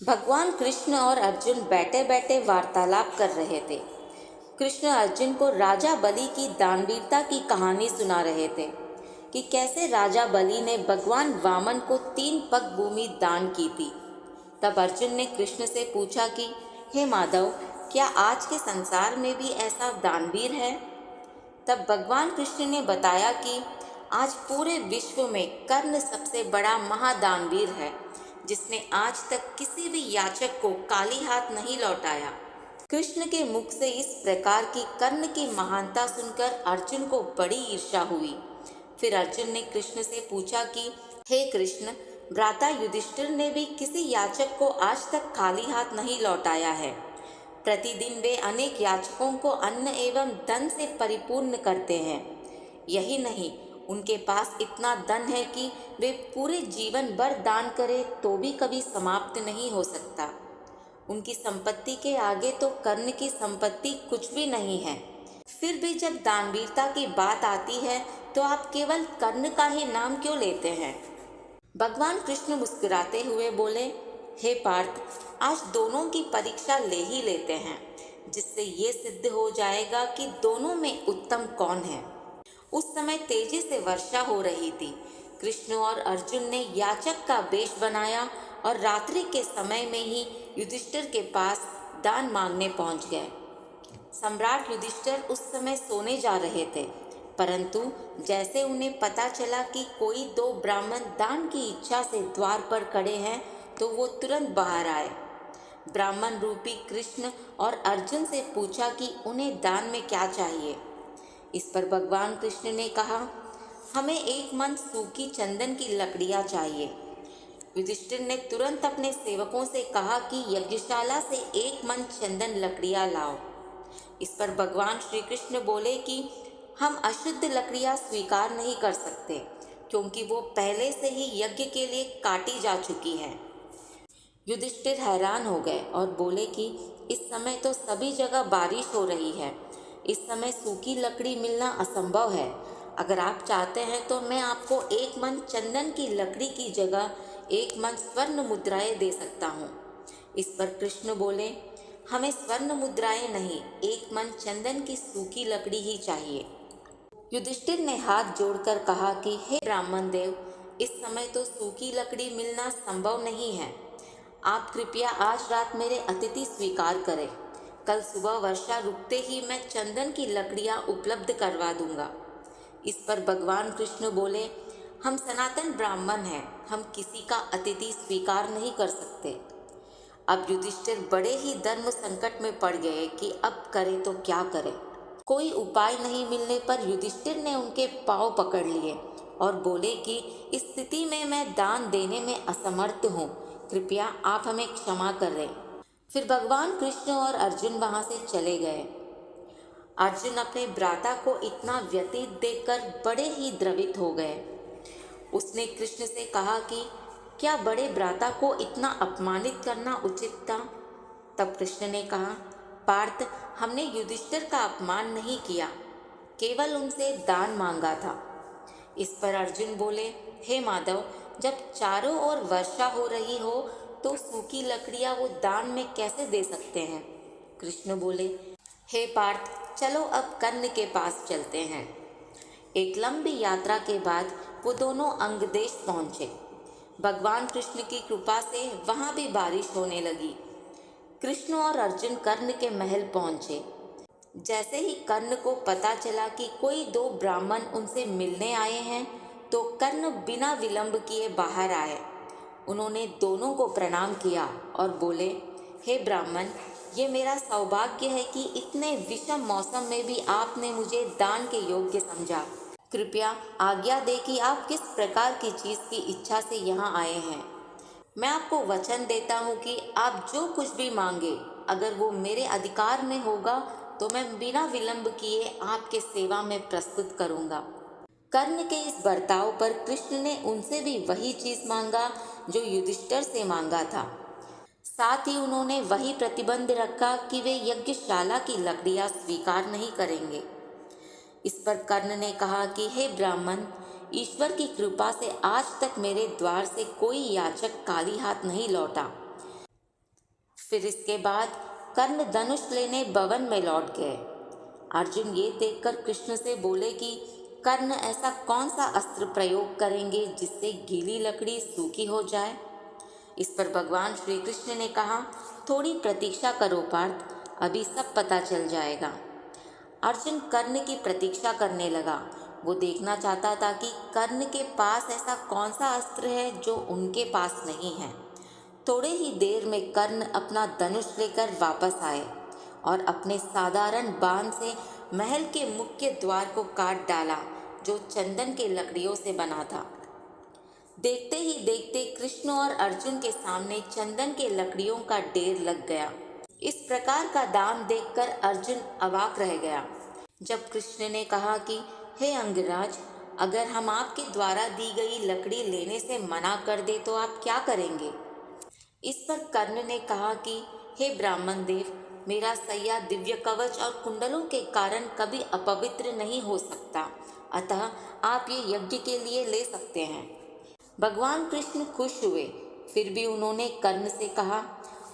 भगवान कृष्ण और अर्जुन बैठे बैठे वार्तालाप कर रहे थे। कृष्ण अर्जुन को राजा बलि की दानवीरता की कहानी सुना रहे थे कि कैसे राजा बलि ने भगवान वामन को 3 पग भूमि दान की थी। तब अर्जुन ने कृष्ण से पूछा कि हे माधव, क्या आज के संसार में भी ऐसा दानवीर है? तब भगवान कृष्ण ने बताया कि आज पूरे विश्व में कर्ण सबसे बड़ा महादानवीर है, जिसने आज तक किसी भी याचक को खाली हाथ नहीं लौटाया। कृष्ण के मुख से इस प्रकार की कर्ण की महानता सुनकर अर्जुन को बड़ी ईर्ष्या हुई। फिर अर्जुन ने कृष्ण से पूछा कि हे कृष्ण, भ्राता युधिष्ठिर ने भी किसी याचक को आज तक खाली हाथ नहीं लौटाया है। प्रतिदिन वे अनेक याचकों को अन्न एवं धन से परिपूर्ण करते हैं। यही नहीं, उनके पास इतना धन है कि वे पूरे जीवन भर दान करें तो भी कभी समाप्त नहीं हो सकता। उनकी संपत्ति के आगे तो कर्ण की संपत्ति कुछ भी नहीं है। फिर भी जब दानवीरता की बात आती है तो आप केवल कर्ण का ही नाम क्यों लेते हैं? भगवान कृष्ण मुस्कुराते हुए बोले, हे पार्थ, आज दोनों की परीक्षा ले ही लेते हैं, जिससे ये सिद्ध हो जाएगा कि दोनों में उत्तम कौन है। उस समय तेजी से वर्षा हो रही थी। कृष्ण और अर्जुन ने याचक का वेश बनाया और रात्रि के समय में ही युधिष्ठिर के पास दान मांगने पहुंच गए। सम्राट युधिष्ठिर उस समय सोने जा रहे थे, परंतु जैसे उन्हें पता चला कि कोई 2 ब्राह्मण दान की इच्छा से द्वार पर खड़े हैं, तो वो तुरंत बाहर आए। ब्राह्मण रूपी कृष्ण और अर्जुन से पूछा कि उन्हें दान में क्या चाहिए। इस पर भगवान कृष्ण ने कहा, हमें 1 मन सूखी चंदन की लकड़ियाँ चाहिए। युधिष्ठिर ने तुरंत अपने सेवकों से कहा कि यज्ञशाला से 1 मन चंदन लकड़ियाँ लाओ। इस पर भगवान श्री कृष्ण बोले कि हम अशुद्ध लकड़ियाँ स्वीकार नहीं कर सकते, क्योंकि वो पहले से ही यज्ञ के लिए काटी जा चुकी है। युधिष्ठिर हैरान हो गए और बोले कि इस समय तो सभी जगह बारिश हो रही है, इस समय सूखी लकड़ी मिलना असंभव है। अगर आप चाहते हैं तो मैं आपको 1 मन चंदन की लकड़ी की जगह 1 मन स्वर्ण मुद्राएं दे सकता हूँ। इस पर कृष्ण बोले, हमें स्वर्ण मुद्राएं नहीं, 1 मन चंदन की सूखी लकड़ी ही चाहिए। युधिष्ठिर ने हाथ जोड़कर कहा कि हे ब्राह्मण देव, इस समय तो सूखी लकड़ी मिलना संभव नहीं है। आप कृपया आज रात मेरे अतिथि स्वीकार करें। कल सुबह वर्षा रुकते ही मैं चंदन की लकड़ियां उपलब्ध करवा दूंगा। इस पर भगवान कृष्ण बोले, हम सनातन ब्राह्मण हैं, हम किसी का अतिथि स्वीकार नहीं कर सकते। अब युधिष्ठिर बड़े ही धर्म संकट में पड़ गए कि अब करें तो क्या करें। कोई उपाय नहीं मिलने पर युधिष्ठिर ने उनके पांव पकड़ लिए और बोले कि इस स्थिति में मैं दान देने में असमर्थ हूँ, कृपया आप हमें क्षमा कर दें। फिर भगवान कृष्ण और अर्जुन वहाँ से चले गए। अर्जुन अपने भ्राता को इतना व्यतीत देखकर बड़े ही द्रवित हो गए। उसने कृष्ण से कहा कि क्या बड़े भ्राता को इतना अपमानित करना उचित था? तब कृष्ण ने कहा, पार्थ, हमने युधिष्ठिर का अपमान नहीं किया, केवल उनसे दान मांगा था। इस पर अर्जुन बोले, हे माधव, जब चारों ओर वर्षा हो रही हो तो सूखी लकड़ियां वो दान में कैसे दे सकते हैं? कृष्ण बोले, हे पार्थ, चलो अब कर्ण के पास चलते हैं। एक लंबी यात्रा के बाद वो दोनों अंगदेश पहुंचे। भगवान कृष्ण की कृपा से वहां भी बारिश होने लगी। कृष्ण और अर्जुन कर्ण के महल पहुंचे। जैसे ही कर्ण को पता चला कि कोई 2 ब्राह्मण उनसे मिलने आए हैं, तो कर्ण बिना विलंब किए बाहर आए। उन्होंने दोनों को प्रणाम किया और बोले, हे ब्राह्मण, ये मेरा सौभाग्य है कि इतने विषम मौसम में भी आपने मुझे दान के योग्य समझा। कृपया आज्ञा दे कि आप किस प्रकार की चीज़ की इच्छा से यहाँ आए हैं। मैं आपको वचन देता हूँ कि आप जो कुछ भी मांगे, अगर वो मेरे अधिकार में होगा तो मैं बिना विलंब किए आपके सेवा में प्रस्तुत करूँगा। कर्ण के इस बर्ताव पर कृष्ण ने उनसे भी वही चीज़ मांगा जो युधिष्ठिर से मांगा था। साथ ही उन्होंने वही प्रतिबंध रखा कि वे यज्ञशाला की लकड़ियाँ स्वीकार नहीं करेंगे। इस पर कर्ण ने कहा कि हे ब्राह्मण, ईश्वर की कृपा से आज तक मेरे द्वार से कोई याचक खाली हाथ नहीं लौटा। फिर इसके बाद कर्ण धनुष लेने भवन में लौट गए। अर्जुन ये देखकर कृष्ण से बोले कि कर्ण ऐसा कौन सा अस्त्र प्रयोग करेंगे जिससे गीली लकड़ी सूखी हो जाए। इस पर भगवान श्री कृष्ण ने कहा, थोड़ी प्रतीक्षा करो पार्थ, अभी सब पता चल जाएगा। अर्जुन कर्ण की प्रतीक्षा करने लगा। वो देखना चाहता था कि कर्ण के पास ऐसा कौन सा अस्त्र है जो उनके पास नहीं है। थोड़े ही देर में कर्ण अपना धनुष लेकर वापस आए और अपने साधारण बाण से महल के मुख्य द्वार को काट डाला, जो चंदन के लकड़ियों से बना था। देखते ही देखते कृष्ण और अर्जुन के सामने चंदन के लकड़ियों का ढेर लग गया। इस प्रकार का दान देखकर अर्जुन अवाक रह गया। जब कृष्ण ने कहा कि हे अंगराज, अगर हम आपके द्वारा दी गई लकड़ी लेने से मना कर दे तो आप क्या करेंगे। इस पर कर्ण ने कहा कि हे ब्राह्मण देव, मेरा सैया दिव्य कवच और कुंडलों के कारण कभी अपवित्र नहीं हो सकता, अतः आप ये यज्ञ के लिए ले सकते हैं। भगवान कृष्ण खुश हुए। फिर भी उन्होंने कर्ण से कहा,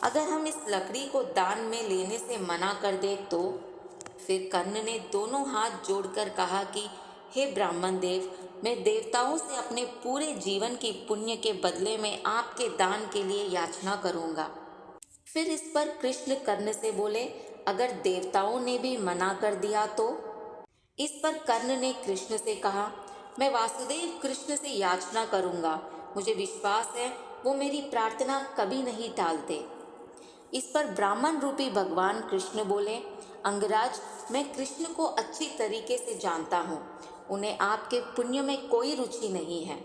अगर हम इस लकड़ी को दान में लेने से मना कर दे तो। फिर कर्ण ने दोनों हाथ जोड़कर कहा कि हे ब्राह्मण देव, मैं देवताओं से अपने पूरे जीवन की पुण्य के बदले में आपके दान के लिए याचना करूंगा। फिर इस पर कृष्ण कर्ण से बोले, अगर देवताओं ने भी मना कर दिया तो। इस पर कर्ण ने कृष्ण से कहा, मैं वासुदेव कृष्ण से याचना करूंगा, मुझे विश्वास है वो मेरी प्रार्थना कभी नहीं टालते। इस पर ब्राह्मण रूपी भगवान कृष्ण बोले, अंगराज, मैं कृष्ण को अच्छी तरीके से जानता हूँ, उन्हें आपके पुण्य में कोई रुचि नहीं है।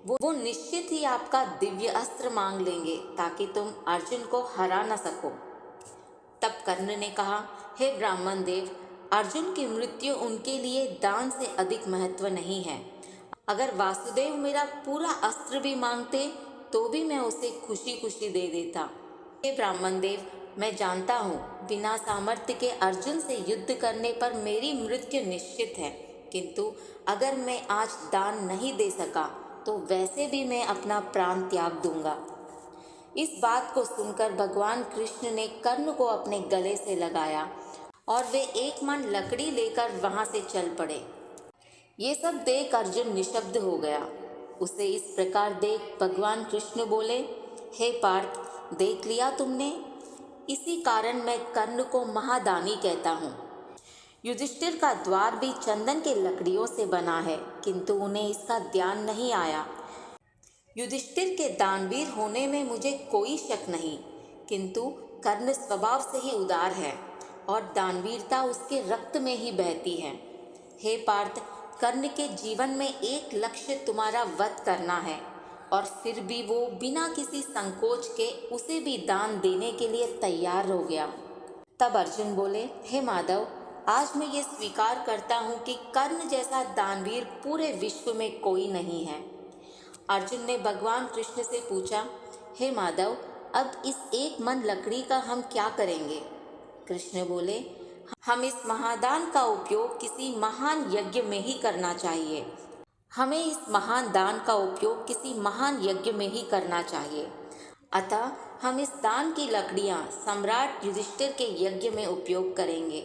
वो निश्चित ही आपका दिव्य अस्त्र मांग लेंगे ताकि तुम अर्जुन को हरा न सको। तब कर्ण ने कहा, हे ब्राह्मण देव, अर्जुन की मृत्यु उनके लिए दान से अधिक महत्व नहीं है। अगर वासुदेव मेरा पूरा अस्त्र भी मांगते तो भी मैं उसे खुशी खुशी दे देता। हे ब्राह्मण देव, मैं जानता हूँ बिना सामर्थ्य के अर्जुन से युद्ध करने पर मेरी मृत्यु निश्चित है, किंतु अगर मैं आज दान नहीं दे सका तो वैसे भी मैं अपना प्राण त्याग दूंगा। इस बात को सुनकर भगवान कृष्ण ने कर्ण को अपने गले से लगाया और वे एक मन लकड़ी लेकर वहां से चल पड़े। ये सब देख अर्जुन निशब्द हो गया। उसे इस प्रकार देख भगवान कृष्ण बोले, हे पार्थ, देख लिया तुमने, इसी कारण मैं कर्ण को महादानी कहता हूँ। युधिष्ठिर का द्वार भी चंदन के लकड़ियों से बना है, किंतु उन्हें इसका ध्यान नहीं आया। युधिष्ठिर के दानवीर होने में मुझे कोई शक नहीं, किंतु कर्ण स्वभाव से ही उदार है और दानवीरता उसके रक्त में ही बहती है। हे पार्थ, कर्ण के जीवन में एक लक्ष्य तुम्हारा वध करना है और फिर भी वो बिना किसी संकोच के उसे भी दान देने के लिए तैयार हो गया। तब अर्जुन बोले, हे माधव, आज मैं ये स्वीकार करता हूँ कि कर्ण जैसा दानवीर पूरे विश्व में कोई नहीं है। अर्जुन ने भगवान कृष्ण से पूछा, हे माधव, अब इस एक मन लकड़ी का हम क्या करेंगे। कृष्ण बोले, हम इस महादान का उपयोग किसी महान यज्ञ में ही करना चाहिए। हमें इस महान दान का उपयोग किसी महान यज्ञ में ही करना चाहिए। अतः हम इस दान की लकड़ियाँ सम्राट युधिष्ठिर के यज्ञ में उपयोग करेंगे।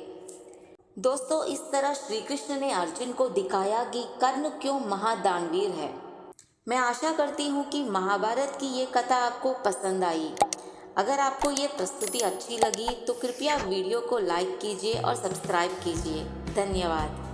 दोस्तों, इस तरह श्री कृष्ण ने अर्जुन को दिखाया कि कर्ण क्यों महादानवीर है। मैं आशा करती हूँ कि महाभारत की ये कथा आपको पसंद आई। अगर आपको ये प्रस्तुति अच्छी लगी तो कृपया वीडियो को लाइक कीजिए और सब्सक्राइब कीजिए। धन्यवाद।